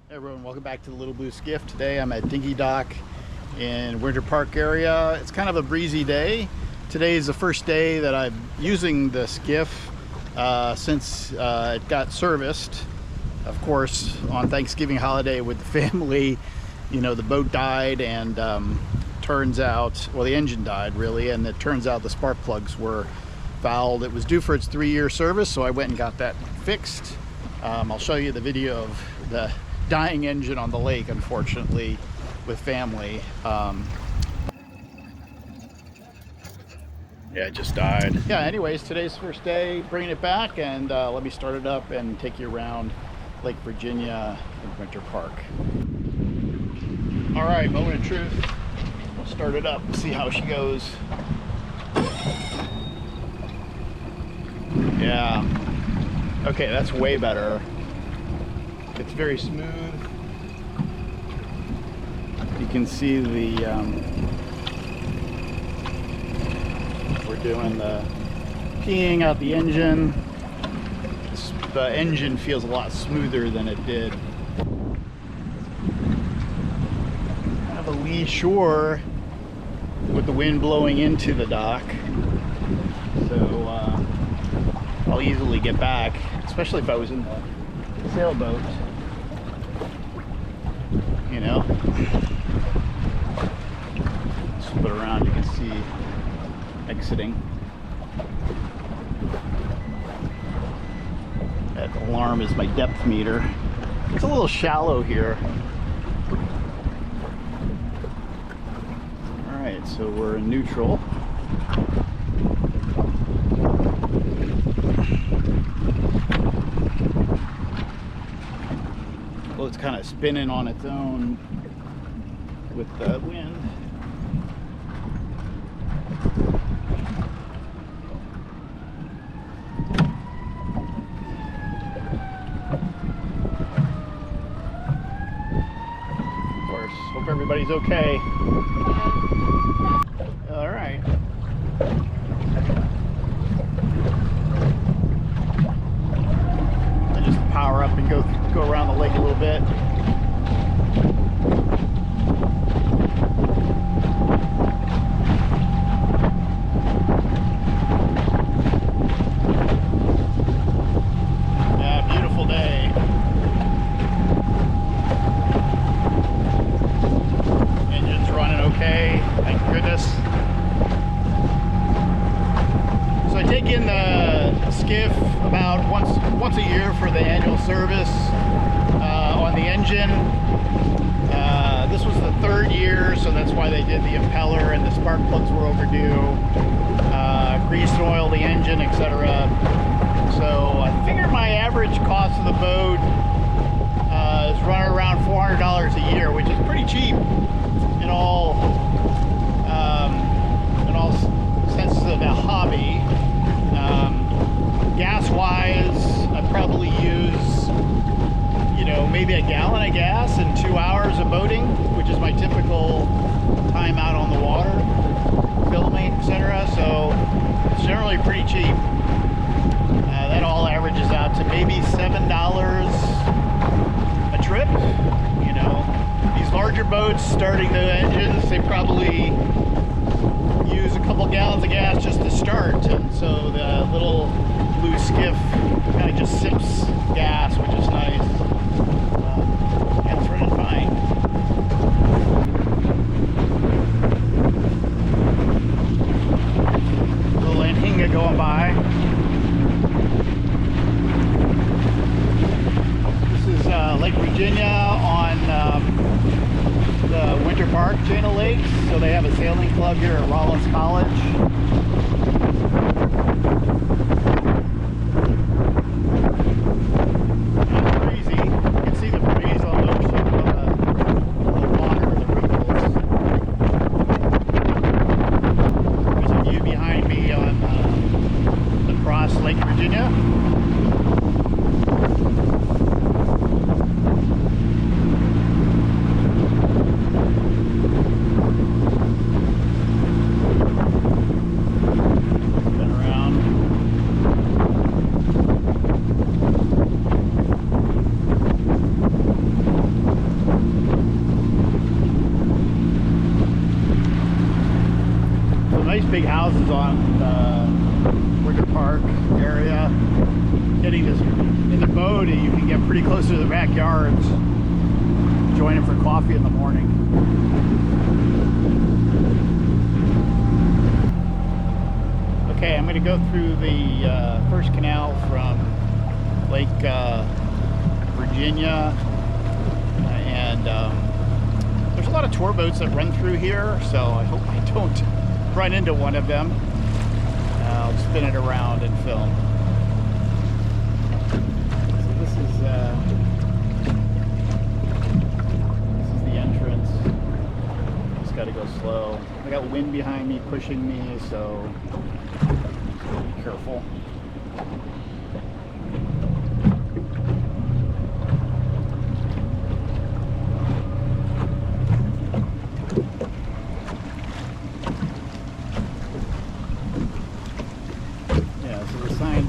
Hey everyone, welcome back to the Little Blue Skiff. Today I'm at Dinky Dock in Winter Park area. It's kind of a breezy day. Today is the first day that I'm using the skiff since it got serviced. Of course, on Thanksgiving holiday with the family, you know, the boat died and turns out, well, the engine died really, and it turns out the spark plugs were fouled. It was due for its 3-year service, so I went and got that fixed. I'll show you the video of the dying engine on the lake, unfortunately, with family. Yeah, it just died. Yeah, anyways, today's the first day bringing it back, and let me start it up and take you around Lake Virginia in Winter Park. All right, moment of truth. We'll start it up, see how she goes. Yeah. Okay, that's way better. It's very smooth. You can see the we're doing the peeing out the engine. The engine feels a lot smoother than it did. Kind of a lee shore with the wind blowing into the dock, so I'll easily get back, especially if I was in the sailboat. You know, flip it around, you can see exiting. That alarm is my depth meter. It's a little shallow here. All right, so we're in neutral. Well, it's kind of spinning on its own with the wind. Of course, hope everybody's okay. All right. I just power up and go around the lake a little bit. Yeah, beautiful day. Engine's running okay, thank goodness. So I take in the skiff about once a year for the annual service on the engine. This was the 3rd year, so that's why they did the impeller and the spark plugs were overdue. Grease and oil the engine, etc. So I figure my average cost of the boat is running around $400 a year, which is pretty cheap in all senses of the hobby. Gas-wise, I probably use, you know, maybe a gallon of gas in 2 hours of boating, which is my typical time out on the water, filming, etc. So it's generally pretty cheap. That all averages out to maybe $7 a trip. You know, these larger boats starting the engines, they probably use a couple gallons of gas just to start, and so the Little Blue Skiff kind of just sips gas, which is nice. And it's running fine. Little Anhinga going by. This is Lake Virginia on the Winter Park chain of lakes. So they have a sailing club here at Rollins College. It's breezy. You can see the breeze on the ocean, the water, the ripples. There's a view behind me on across Lake Virginia. big houses on the Winter Park area. Getting this in the boat, you can get pretty close to the backyards. Join them for coffee in the morning. Okay, I'm going to go through the first canal from Lake Virginia, and there's a lot of tour boats that run through here, so I hope I don't run into one of them. I'll spin it around and film. So this is the entrance. Just got to go slow. I got wind behind me pushing me, so be careful.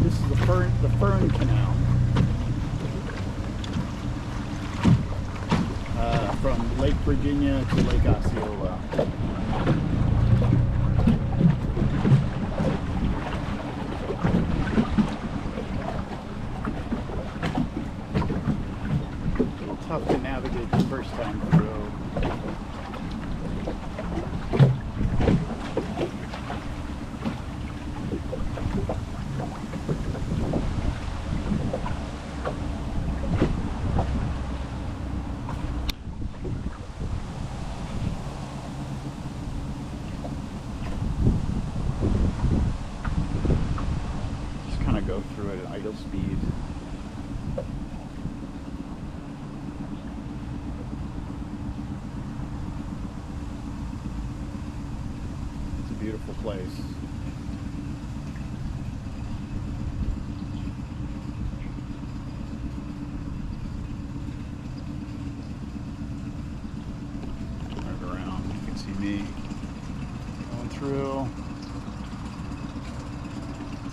This is the Fern Canal from Lake Virginia to Lake Osceola. A little tough to navigate the first time through. Go through it at idle speed. It's a beautiful place. Right around, you can see me going through.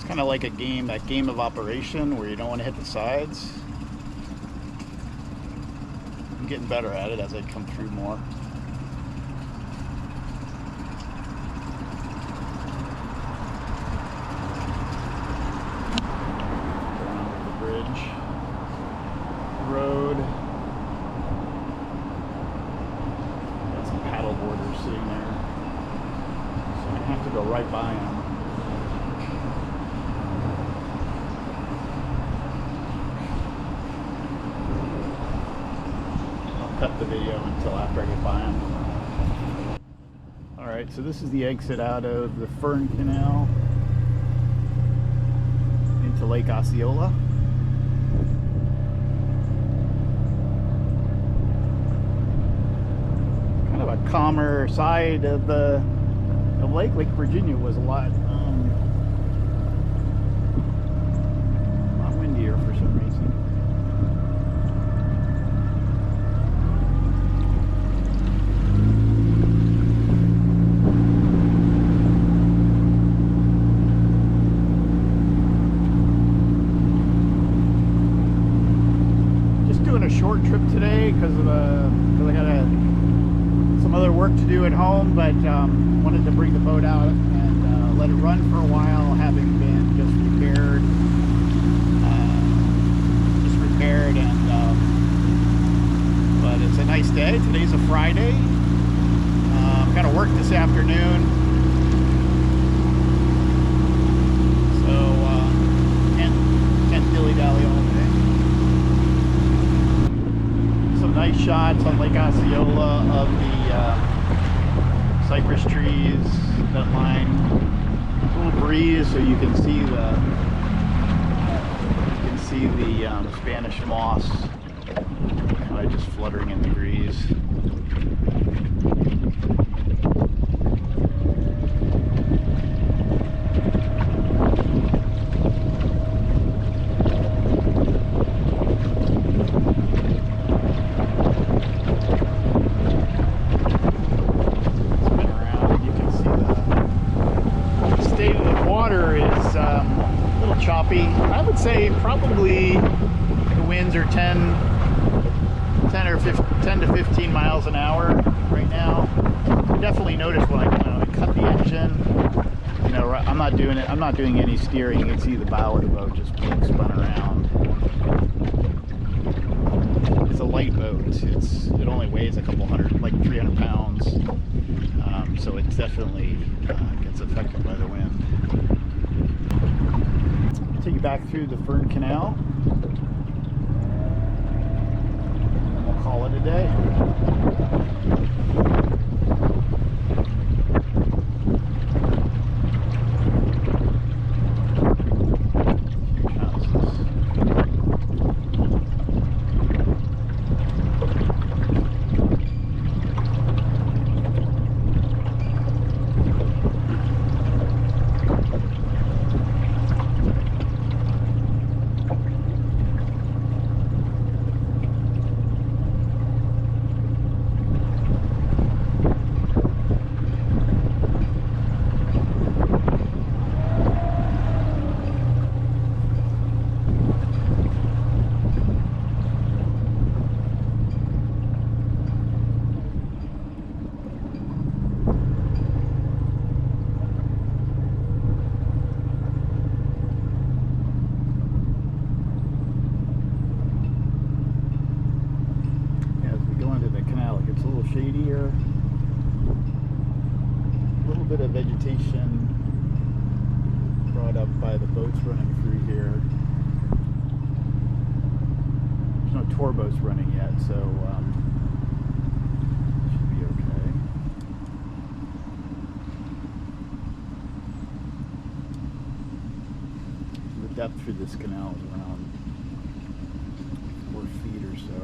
Kind of like a game, that game of operation where you don't want to hit the sides. I'm getting better at it as I come through more. Around the bridge, road. Got some paddle boarders sitting there, so I have to go right by them. Cut the video until after I get by them. Alright, so this is the exit out of the Fern Canal into Lake Osceola. Kind of a calmer side of the lake. Lake Virginia was a lot windier for some reason. A short trip today because I got some other work to do at home, but wanted to bring the boat out and let it run for a while, having been just repaired, and but it's a nice day. Today's a Friday. Got to work this afternoon, so can't dilly-dally all day. Nice shots on Lake Osceola of the cypress trees that line. A little breeze, so you can see the Spanish moss kind of just fluttering in the breeze. Choppy. I would say probably the winds are 10 to 15 miles an hour right now. I definitely noticed when I cut the engine know, I'm not doing it. I'm not doing any steering. You can see the bow of the boat just being spun around. It's a light boat. It only weighs a couple hundred, like 300 pounds. So it definitely gets affected by the wind. I'll take you back through the Fern Canal. And we'll call it a day. Shadier, a little bit of vegetation brought up by the boats running through here. There's no tour boats running yet, so should be okay. The depth through this canal is around 4 feet or so.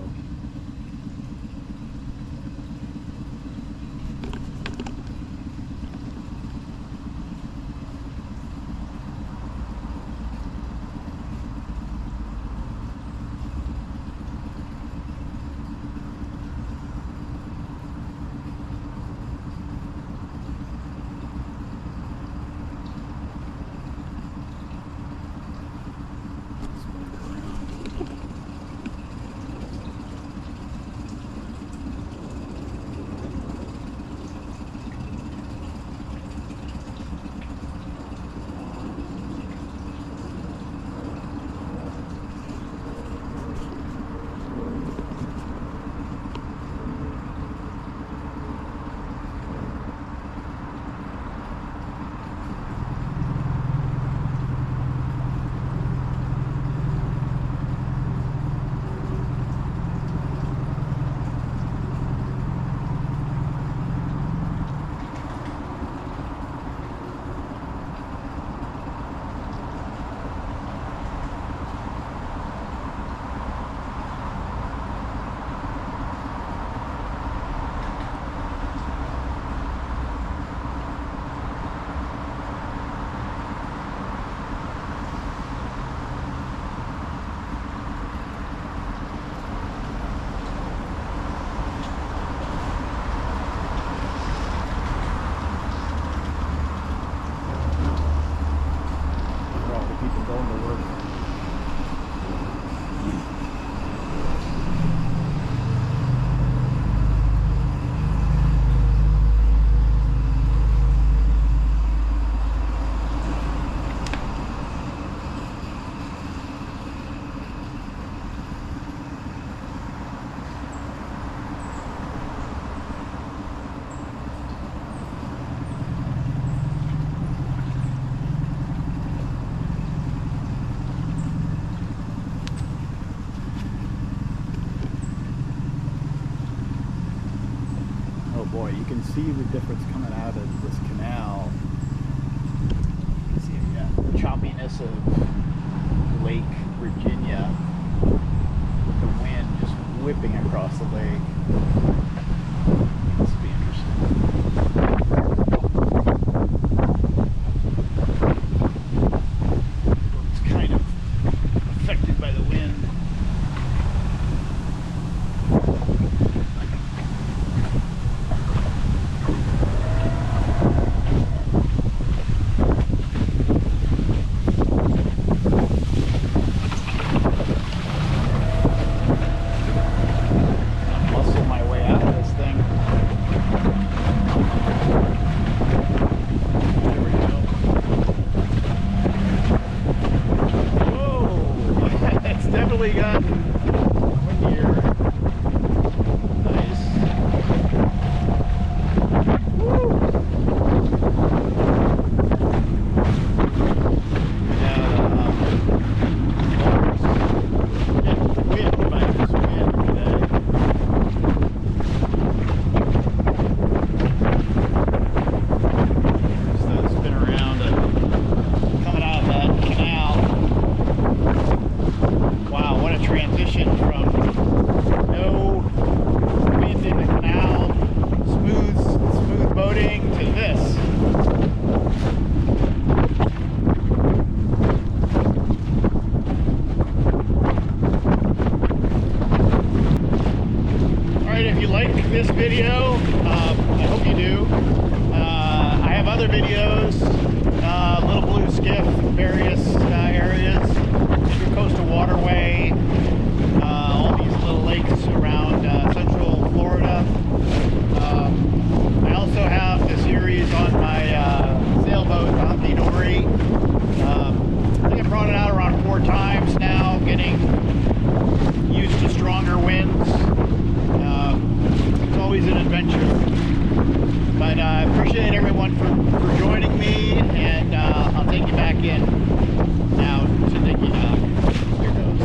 Boy, you can see the difference coming out of this canal. You can see the choppiness of Lake Virginia with the wind just whipping across the lake. This will be interesting. It's kind of affected by the wind. Muscle my way out of this thing. like this video. I hope you do. I have other videos, Little Blue Skiff, various areas, intracoastal waterway, all these little lakes around central Florida. I also have the series on my sailboat, the dory. I think I brought it out around 4 times now, getting used to stronger winds. It's always an adventure. But I appreciate everyone for joining me, and I'll take you back in now to Dinky Dock. Here goes.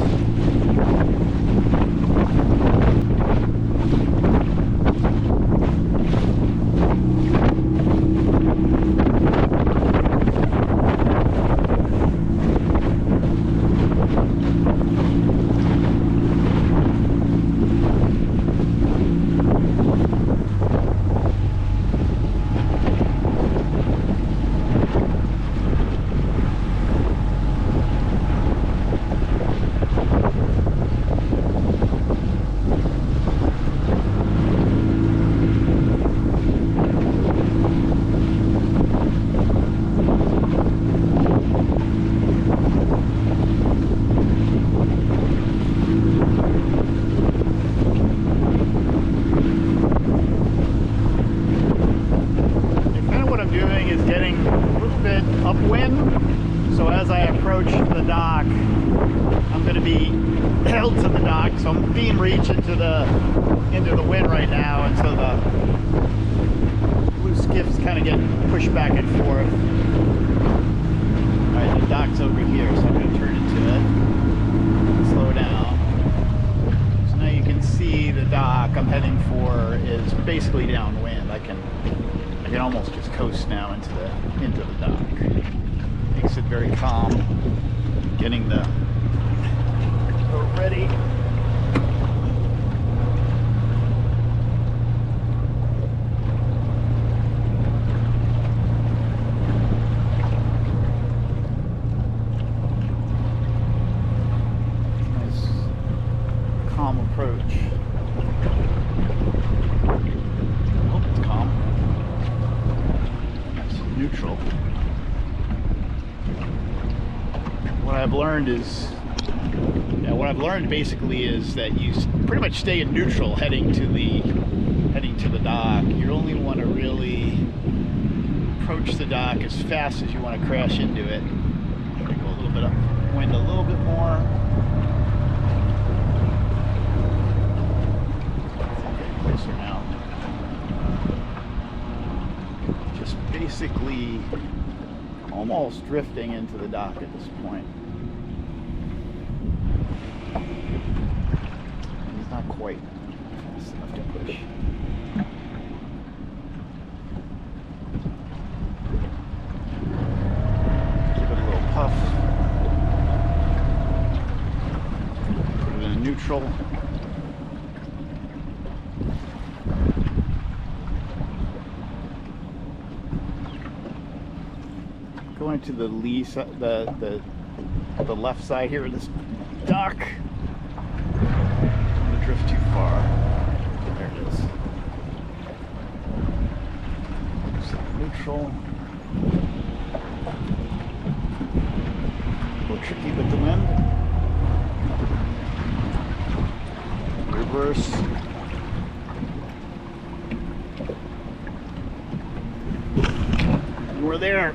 Upwind, so as I approach the dock, I'm going to be held to the dock, so I'm being reached into the wind right now, and so the blue skiff's kind of getting pushed back and forth. All right, the dock's over here, so I'm going to turn into it, slow down. So now you can see the dock I'm heading for is basically downwind. I can almost just coast now into the dock. Makes it very calm. Getting the boat ready. Nice calm approach. I hope it's calm. Neutral. What I've learned basically is that you pretty much stay in neutral heading to the dock. You only want to really approach the dock as fast as you want to crash into it. I'm going to go a little bit upwind a little bit more. Getting closer now. Just basically almost drifting into the dock at this point. It's not quite fast enough to push. Give it a little puff. Put it in neutral. Going to the lee side, the left side here of this dock. I'm going to drift too far. There it is. So neutral. A little tricky with the wind. Reverse. And we're there.